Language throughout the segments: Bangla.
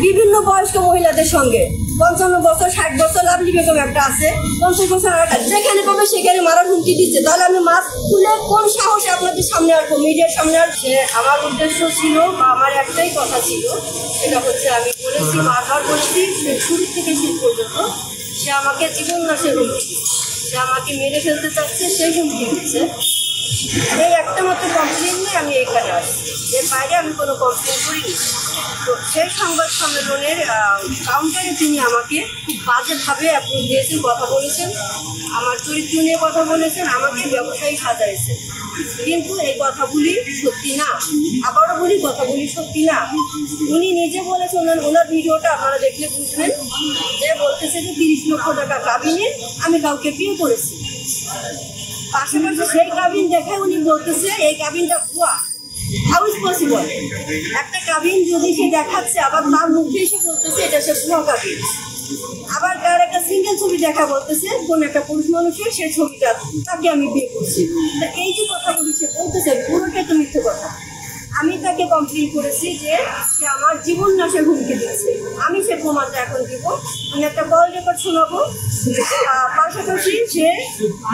বিভিন্ন বয়স্ক মহিলাদের সঙ্গে 55 বছর 60 বছর লাভলি বেগম একটা আছে, 50 বছর একটা, যেখানে পাবে সেখানে মারার হুমকি দিচ্ছে। তাহলে আমি মাস্ক খুলে কোন সাহসে আপনাদের সামনে আসবো, মিডিয়ার সামনে আসছে? আমার উদ্দেশ্য ছিল বা আমার একটাই কথা ছিল, সেটা হচ্ছে আমি বলেছি, বারবার বলেছি, শুরু থেকে শেষ পর্যন্ত সে আমাকে জীবন নাশের হুমকি দিচ্ছে, সে আমাকে মেরে ফেলতে চাচ্ছে, সেই হুমকি দিচ্ছে। এই একটা মাত্র কমপ্লেন নিয়ে আমি এখানে আসছি, এর বাইরে আমি কোনো কমপ্লেন করিনি। তো সেই সংবাদ সম্মেলনের কাউন্টারে তিনি আমাকে খুব বাজেভাবে অ্যাপ্রোচ দিয়েছেন, কথা বলেছেন, আমার চরিত্র নিয়ে কথা বলেছেন, আমাকে ব্যবসায়ী সাজাইছেন। কিন্তু এই কথাগুলি সত্যি না, আবারও বলি কথাগুলি সত্যি না। উনি নিজে বলেছেন, ওনার ভিডিওটা আপনারা দেখলে বুঝবেন, যে বলতেছে যে 30 লক্ষ টাকা কাবিনে আমি কাউকে বিয়ে করেছি। পাশাপাশি সেই কাবিন দেখে উনি বলতেছে এই কাবিনটা ভুয়া। How is possible? একটা কাবিন যদি সে দেখাচ্ছে, আবার তার মুখে এসে বলতেছে এটা সে ভুয়া কাবিন। আবার তার একটা সিঙ্গেল ছবি দেখা বলতেছে কোন একটা পুরুষ মানুষের, সেই ছবিটা তাকে আমি বিয়ে করছি। এই যে কথাগুলি সে বলতেছে পুরোটাই তো মিথ্যে কথা। আমি তাকে কমপ্লেন করেছি যে সে আমার জীবন নাশের হুমকি দিচ্ছে, আমি সে প্রমাণটা এখন দিব। আমি একটা কল রেকর্ড শোনাবো। পাশাপাশি সে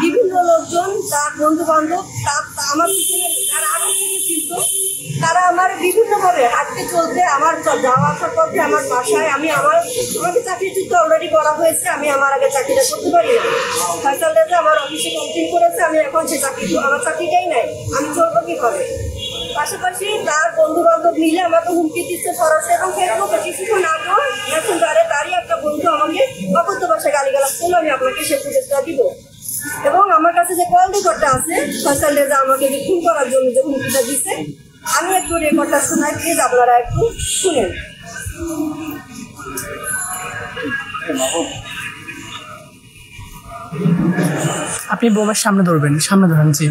বিভিন্ন লোকজন, তার বন্ধু বান্ধব, আমার পিছনে যারা আরো থেকে ছিল, তারা আমার বিভিন্নভাবে হাঁটতে চলতে, আমার যাওয়া আসার পথে, আমার বাসায়, আমাকে চাকরিচ্যুত অলরেডি করা হয়েছে, আমি আমার আগে চাকরিটা করতে পারি না। ফয়সাল রেজা আমার অফিসে কমপ্লেন করেছে, আমি এখন সে আমার চাকরিটাই নাই, আমি চলবো কিভাবে? পাশাপাশি তার বন্ধু বান্ধব মিলে আমাকে হুমকি দিচ্ছে সরাসরি, এবং ফেসবুকে কিছুক্ষণ আগেও এখন তারই একটা বন্ধু আমাকে অকথ্য ভাষায় গালিগালাজ করলো, আমি আপনাকে সে ফুটেজটা দিব। এবং আমার কাছে যে কল রেকর্ডটা আছে, ফয়সাল রেজা আমাকে যে খুন করার জন্য যে হুমকিটা দিচ্ছে, আমি একটু রেকর্ডটা শোনাই, প্লিজ আপনারা একটু শুনেন। আপনি বোমার সামনে ধরবেন, সামনে ধরেন। জি,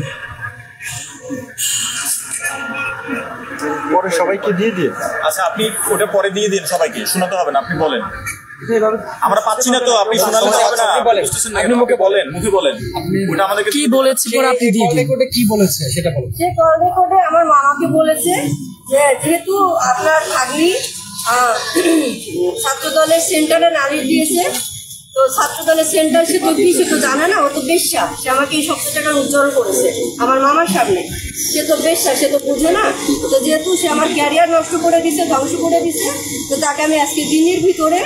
পরে সবাইকে দিয়ে দিন। আচ্ছা, আপনি ওটা পরে দিয়ে দিন, সবাইকে শোনাতে হবে না, আপনি বলেন। আমরা পাচ্ছি না তো, আপনি শোনালে হবে না, আপনি মুখে বলেন, ওটা আমাদেরকে কি বলেছে পরে আপনি দিয়ে দিন। কি বলেছে সেটা বলুন। সে কল রেকর্ডে আমার মামাকে বলেছে যে যেহেতু আপনার ভাগ্নি ছাত্র দলের সেন্টারে নালিশ দিয়েছে, তো ছাত্র দলের সেন্টার সে তো কি, সে তো জানে না, ও তো বেশ্যা। সে আমাকে এই শব্দ টাকা উচ্চারণ করেছে আমার মামার সামনে, সে তো বেশ্যা, সে তো বুঝে না। তো যেহেতু সে আমার ক্যারিয়ার নষ্ট করে দিছে, ধ্বংস করে দিছে, তো তাকে আমি আজকে দিনের ভিতরে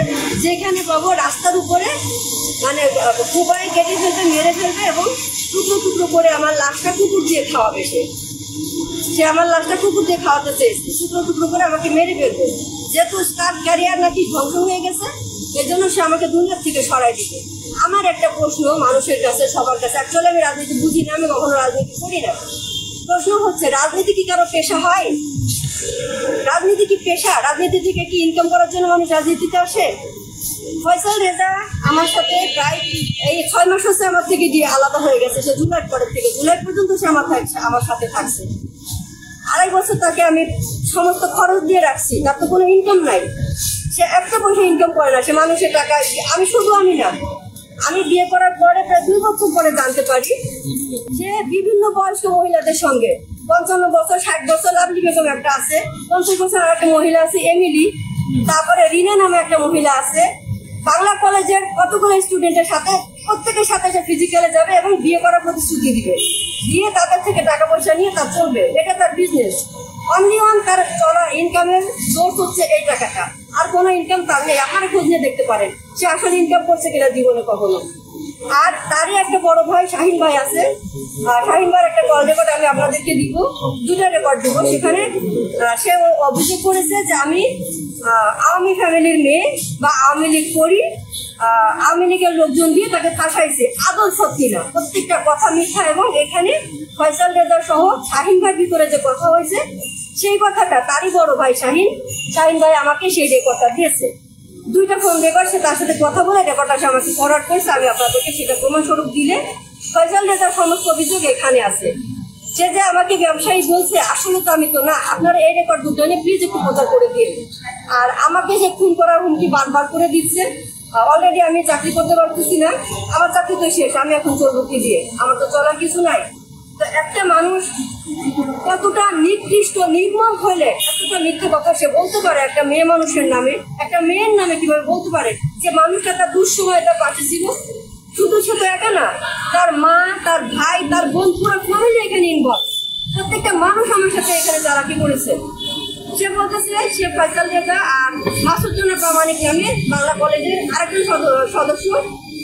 যেখানে পাবো রাস্তার উপরে মানে খুবাই কেটে ফেলবে, মেরে ফেলবে, এবং টুকরো টুকরো করে আমার লাশটা কুকুর দিয়ে খাওয়াবে। সে আমার লাশটা কুকুর দিয়ে খাওয়াতে চেয়েছে, টুকরো টুকরো করে আমাকে মেরে ফেলবে। যেহেতু তার ক্যারিয়ার নাকি ধ্বংস হয়ে গেছে, এজন্য সে আমাকে দুনিয়ার থেকে সরাই দিবে। আমার একটা প্রশ্ন মানুষের কাছে, সবার কাছে, অ্যাকচুয়ালি আমি রাজনীতি বুঝি না, আমি কখনো রাজনীতি করি না। প্রশ্ন হচ্ছে, রাজনীতি কি কারো পেশা হয়? রাজনীতি কি পেশা? রাজনীতি থেকে কি ইনকাম করার জন্য মানুষ রাজনীতিতে আসে? ফয়সাল রেজা আমার সাথে প্রায় এই 6 মাস হচ্ছে আমার থেকে দিয়ে আলাদা হয়ে গেছে। সে জুলাই পরের থেকে জুলাই পর্যন্ত সে আমার সাথে থাকছে। 2.5 বছর তাকে আমি সমস্ত খরচ দিয়ে রাখছি, তার তো কোনো ইনকাম নাই। সে একটা পয়সা ইনকাম করে না, সে মানুষের টাকা। আমি না, আমি বিয়ে করার পরে প্রায় 2 বছর পরে জানতে পারি সে বিভিন্ন বয়স্ক মহিলাদের সঙ্গে 55 বছর 60 বছর লাভলি বেগম একটা আছে, 50 বছর আর একটা মহিলা আছে এমিলি, তারপরে রিনা নামে একটা মহিলা আছে। বাংলা কলেজের কতগুলো স্টুডেন্টের সাথে, প্রত্যেকের সাথে সে ফিজিক্যালে যাবে এবং বিয়ে করার প্রতিশ্রুতি দিবে, দিয়ে তাদের থেকে টাকা পয়সা নিয়ে তার চলবে, এটা তার বিজনেস। অনলি ওয়ান তার চলা ইনকামের সোর্স হচ্ছে এই টাকাটা, আর কোনো ইনকাম তার নেই। আপনারা খোঁজ নিয়ে দেখতে পারেন সে আসলে ইনকাম করছে কিনা জীবনে কখনো। আর তারই একটা বড় ভাই শাহিন ভাই আছে, শাহিন ভাইয়ের একটা কল রেকর্ড আমি আপনাদেরকে দিব, 2টা রেকর্ড দিব। সেখানে সে অভিযোগ করেছে যে আমি আওয়ামী ফ্যামিলির মেয়ে বা আওয়ামী লীগ করি, আওয়ামী লীগের লোকজন দিয়ে তাকে ফাঁসাইছে। আদল সত্যি না, প্রত্যেকটা কথা মিথ্যা। এবং এখানে ফয়সাল রেজা সহ শাহিন ভাইয়ের ভিতরে যে কথা হয়েছে, সেই কথাটা তারই বড় ভাই শাহিন ভাই আমাকে সেই রেকর্ডটা দিয়েছে। 2টা ফোন রেকর্ড, সে তার সাথে কথা বলে রেকর্ডটা সে আমাকে ফরওয়ার্ড করেছে। আমি আপনাদেরকে সেটা প্রমাণস্বরূপ দিলে, ফয়সাল রেজার সমস্ত অভিযোগ এখানে আছে। সে যে আমাকে ব্যবসায়ী বলছে, আসলে তো আমি তো না। আপনারা এই রেকর্ড 2টা নিয়ে প্লিজ একটু প্রচার করে দিন। আর আমাকে যে খুন করার হুমকি বারবার করে দিচ্ছে। অলরেডি আমি চাকরি করতে পারতেছি না, আমার চাকরি তো শেষ, আমি এখন চলবো কি দিয়ে? আমার তো চলার কিছু নাই। তো একটা মানুষ কতটা নিকৃষ্ট নির্মম হলে এতটা মিথ্যে কথা সে বলতে পারে একটা মেয়ে মানুষের নামে, একটা মেয়ের নামে কিভাবে বলতে পারে যে মানুষটা তার দুঃসময় তার পাশে ছিল। শুধু সে তো একা না, তার মা, তার ভাই, তার বোন, পুরো ফ্যামিলি এখানে ইনভলভ। প্রত্যেকটা মানুষ আমার সাথে এখানে চালাকি করেছে। সে বলতেছে সে ফয়সাল রেজা আর মাসুদুজ্জামান প্রামাণিক নামে বাংলা কলেজের আরেকজন সদস্য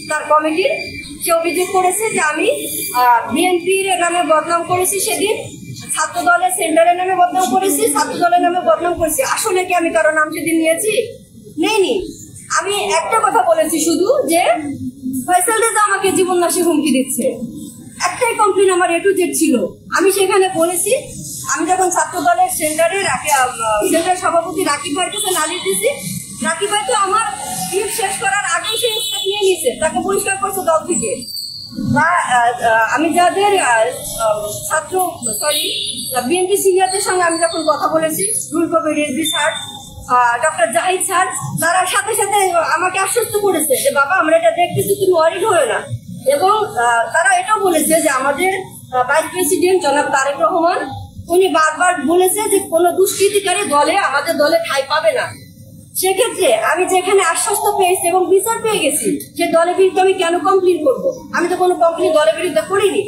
তার কমিটির, সে অভিযোগ করেছে যে আমি বিএনপির নামে বদনাম করেছি, সেদিন ছাত্র দলের সেন্টারের নামে বদনাম করেছি, ছাত্র দলের নামে বদনাম করেছি। আসলে কি আমি কারো নাম সেদিন নিয়েছি? নেইনি। আমি একটা কথা বলেছি শুধু যে ফয়সাল রেজা আমাকে জীবন নাশে হুমকি দিচ্ছে। একটাই কমপ্লেন আমার A to Z ছিল। আমি সেখানে বলেছি, আমি যখন ছাত্র দলের সেন্টারে সেন্টার সভাপতি রাকিব ভাইয়ের কাছে নালিশ দিয়েছি, রাকিব ভাই তো আমার ট্রিপ শেষ করার আগেই সে স্টেপ নিয়ে নিয়েছে, তাকে পরিষ্কার করছে দল থেকে। বা আমি যাদের বিএনপি সিনিয়রদের সঙ্গে আমি যখন কথা বলেছি, রুল Kabir Rizvi sir, doctor Zahid sir, তারা সাথে সাথে আমাকে আশ্বস্ত করেছে যে বাবা আমরা এটা দেখতেছি, তুমি ওয়ারিড হয়ে না। এবং তারা এটাও বলেছে যে আমাদের ভাইস প্রেসিডেন্ট জনাব তারেক রহমান উনি বারবার বলেছে যে কোনো দুষ্কৃতিকারী দলে আমাদের দলে ঠাঁই পাবে না। সেক্ষেত্রে আমি যেখানে আশ্বস্ত পেয়েছি এবং বিচার পেয়ে গেছি, সে দলের বিরুদ্ধে আমি কেন কমপ্লেন করব? আমি তো কোনো কমপ্লেন দলের বিরুদ্ধে করিনি।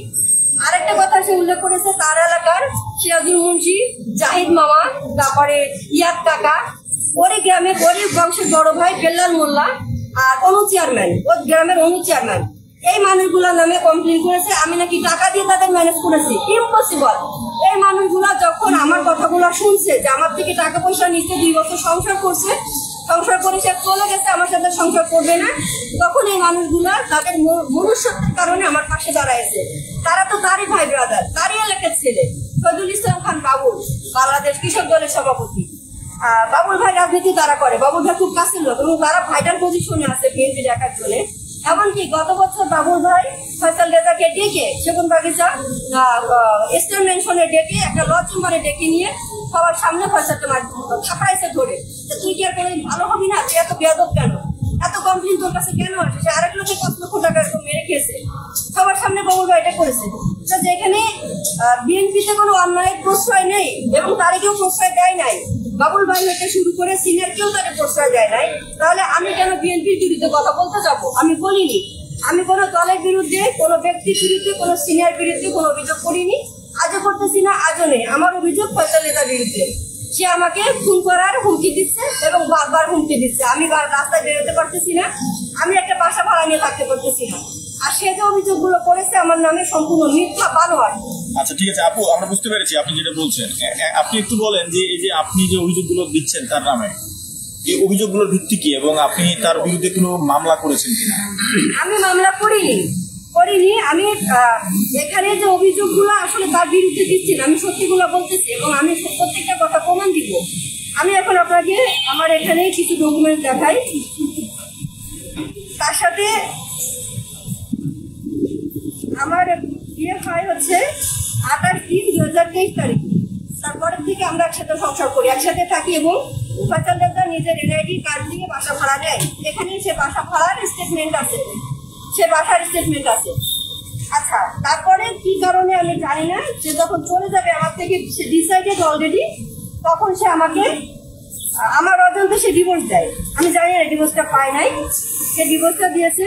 আরেকটা কথা সে উল্লেখ করেছে, তার এলাকার সিরাজুল মুন্সি, জাহিদ মামা, তারপরে ইয়াদ কাকা, ওরই গ্রামে গরিব বংশের বড় ভাই বেল্লাল মোল্লা আর অনু চেয়ারম্যান, ওর গ্রামের অনু চেয়ারম্যান, এই মানুষগুলোর নামে কমপ্লেন করেছে আমি নাকি টাকা দিয়ে তাদের ম্যানেজ করেছি। ইম্পসিবল। এই মানুষগুলা যখন আমার কথাগুলো শুনছে যে আমার থেকে টাকা পয়সা নিচ্ছে, 2 বছর সংসার করছে, সংসার করে সে চলে গেছে, আমার সাথে সংসার করবে না, তখন এই মানুষগুলা তাদের মনুষ্যত্বের কারণে আমার পাশে দাঁড়াইছে। তারা তো তারই ভাই ব্রাদার, তারই এলাকার ছেলে। ফজলুল ইসলাম খান বাবুল, বাংলাদেশ কৃষক দলের সভাপতি। বাবুল ভাই রাজনীতি তারা করে, বাবুল ভাই খুব কাছের লোক এবং তারা ভাইটাল পজিশনে আছে বিএনপি দেখার জন্য। এমনকি গত বছর বাবুল ভাই ফয়সাল রেজাকে ডেকে সেগুন বাগিচা ইস্টার্ন মেনশনে ডেকে একটা ল চেম্বারে ডেকে নিয়ে সবার সামনে ফয়সালকে ছাপাইছে ধরে, তুই কি আর কোনোদিন ভালো হবি না? তুই এত বেয়াদব কেন? এত কমপ্লেন তোর কাছে কেন আসে? সে আরেক লোকের 5 লক্ষ টাকা এরকম মেরে খেয়েছে, সবার সামনে বাবুল ভাই এটা করেছে। তো যেখানে বিএনপিতে কোনো অন্যায়ের প্রশ্রয় নেই এবং তারে কেউ প্রশ্রয় দেয় নাই, বাবুল ভাই হতে শুরু করে সিনিয়র কেউ তাদের প্রশ্রয় দেয় নাই, তাহলে আমি কেন বিএনপির বিরুদ্ধে কথা বলতে যাবো? আমি বলিনি। আমি কোনো দলের বিরুদ্ধে, কোনো ব্যক্তির বিরুদ্ধে, কোনো সিনিয়র বিরুদ্ধে কোনো অভিযোগ করিনি, আজও করতেছি না, আজও নেই। আমার অভিযোগ ফয়সাল রেজার বিরুদ্ধে। সে আমাকে খুন করার হুমকি দিচ্ছে এবং বারবার হুমকি দিচ্ছে। আমি রাস্তায় বেরোতে পারতেছি না, আমি একটা বাসা ভাড়া নিয়ে থাকতে পারতেছি না। আর সে যে অভিযোগগুলো করেছে আমার নামে সম্পূর্ণ মিথ্যা, বানোয়াট। আচ্ছা ঠিক আছে আপু, আমরা বুঝতে পেরেছি আপনি যেটা বলছেন। আপনি একটু বলেন যে এই যে আপনি যে অভিযোগগুলো দিচ্ছেন তার নামে, এই অভিযোগগুলোর ভিত্তি কি এবং আপনি তার বিরুদ্ধে কোনো মামলা করেছেন কিনা? আমি মামলা করিনি। আমি এখানে যে অভিযোগগুলো আসলে তার বিরুদ্ধে দিচ্ছি না, আমি সত্যিগুলো বলতেছি এবং আমি প্রত্যেকটা কথা প্রমাণ দিব। আমি এখন আপনাকে আমার এখানে কিছু ডকুমেন্ট দেখাই। তার সাথে আমার বিয়ে হয় হচ্ছে 28/3/2023 তারিখ। তারপরের থেকে আমরা একসাথে সংসার করি, একসাথে থাকি এবং ফয়সাল রেজা নিজের NID কার্ড দিয়ে বাসা ভাড়া নেয়। এখানে সে বাসা ভাড়ার স্টেটমেন্ট আছে, সে বাসার স্টেটমেন্ট আছে। আচ্ছা, তারপরে কি কারণে আমি জানি না, সে যখন চলে যাবে আমার থেকে, সে ডিসাইডেড অলরেডি, তখন সে আমাকে আমার অজান্তে সে ডিভোর্স দেয়। আমি জানি না ডিভোর্সটা পায় নাই, সে ডিভোর্সটা দিয়েছে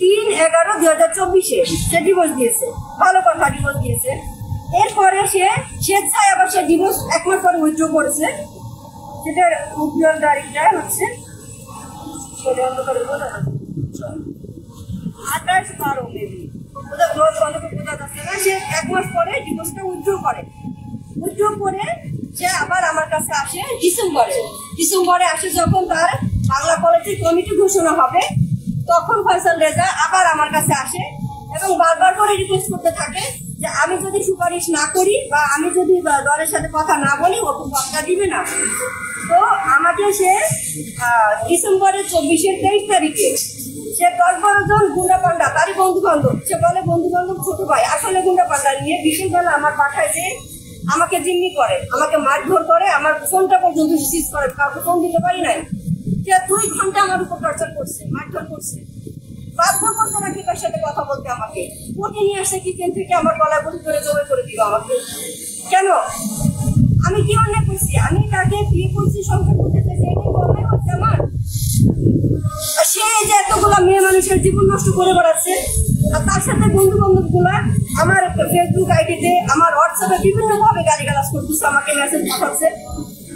3/11/2024 সে ডিভোর্স দিয়েছে। ভালো কথা, ডিভোর্স দিয়েছে। এরপরে সে স্বেচ্ছায় আবার সে ডিভোর্স 1 মাস পরে উইথড্র করেছে। সেটার উদ্যোগ তারিখটা হচ্ছে 28/12 মেবি, ওদের গ্রোথ বন্ধ করে বোঝা যাচ্ছে না। সে 1 মাস পরে ডিভোর্সটা উইথড্র করে। উইথড্র করে সে আবার আমার কাছে আসে ডিসেম্বরে আসে। যখন তার বাংলা কলেজের কমিটি ঘোষণা হবে, তখন ফয়সাল রেজা আবার আমার কাছে আসে এবং বারবার করে রিকোয়েস্ট করতে থাকে যে আমি যদি সুপারিশ না করি বা আমি যদি দলের সাথে কথা না বলি, ও পদটা দিবে না। তো আমাকে সে ডিসেম্বরের 23 তারিখে সে 10-12 জন গুন্ডা পান্ডা, তারই বন্ধু বান্ধব, সে বলে বন্ধু বান্ধব ছোট ভাই, আসলে গুন্ডা পান্ডা নিয়ে বিকেলবেলা আমার বাসায় যে আমাকে জিম্মি করে, আমাকে মারধর করে, আমার ফোনটা পর্যন্ত সিজ করে, কাউকে ফোন দিতে পারি নাই। সে 2 ঘন্টা আমার উপর টর্চার করছে, মারধর করছে। বাধ্য করছে রাকিবের সাথে কথা বলতে আমাকে। ওকে নিয়ে আসছে কিচেন থেকে আমার গলায় বসে করে জমে করে দিল আমাকে। কেন? আমি কি অন্যায় করছি? আমি তাকে বিয়ে করছি, সংসার করতে চাইছি, এটাই কি অন্যায় হচ্ছে আমার? আর সে যে এতগুলা মেয়ে মানুষের জীবন নষ্ট করে বেড়াচ্ছে, আর তার সাথে বন্ধু বান্ধব গুলা আমার ফেসবুক আইডিতে, আমার হোয়াটসঅ্যাপে বিভিন্ন ভাবে গালিগালাজ করতেছে, আমাকে মেসেজ পাঠাচ্ছে।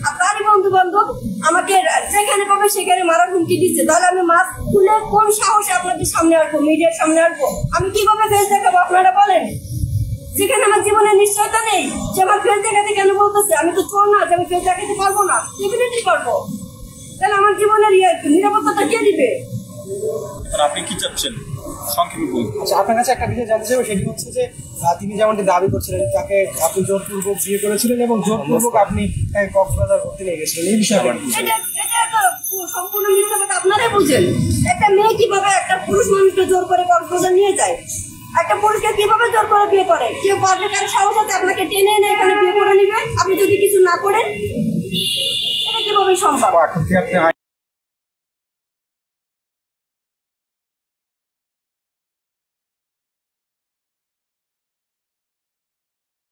আর তারই বন্ধু বান্ধব আমাকে যেখানে পাবে সেখানে মারার হুমকি দিচ্ছে। তাহলে আমি মাছ খুলে কোন সাহসে আপনাদের সামনে আসবো, মিডিয়ার সামনে আসবো? আমি কিভাবে ফেস দেখাবো আপনারা বলেন? যেখানে আমার জীবনের নিশ্চয়তা নেই, যে আমার ফেস দেখাতে কেন বলতেছে? আমি তো চোর না যে আমি ফেস দেখাতে পারবো না, ডেফিনেটলি পারবো। তাহলে আমার জীবনের নিরাপত্তাটা কে দিবে? আপনি কি চাচ্ছেন সংক্ষেপে বলুন। আচ্ছা, আপনার কাছে একটা বিষয় জানতে চাইবো, সেটি হচ্ছে যে তিনি যেমনটি দাবি করছিলেন তাকে আপনি জোরপূর্বক বিয়ে করেছিলেন এবং জোরপূর্বক আপনি তাকে কক্সবাজার ঘুরতে নিয়ে গেছিলেন, এই বিষয়ে এটা তো সম্পূর্ণ মিথ্যা কথা। আপনারাই বুঝেন একটা মেয়ে কিভাবে একটা পুরুষ মানুষকে জোর করে কক্সবাজার নিয়ে যায়, একটা পুরুষকে কিভাবে জোর করে বিয়ে করে? কেউ পারবে কারো সাহস আছে আপনাকে টেনে এনে এখানে বিয়ে করে নিবে আপনি যদি কিছু না করেন? এটা কিভাবে সম্ভব? এখন থেকে আপনি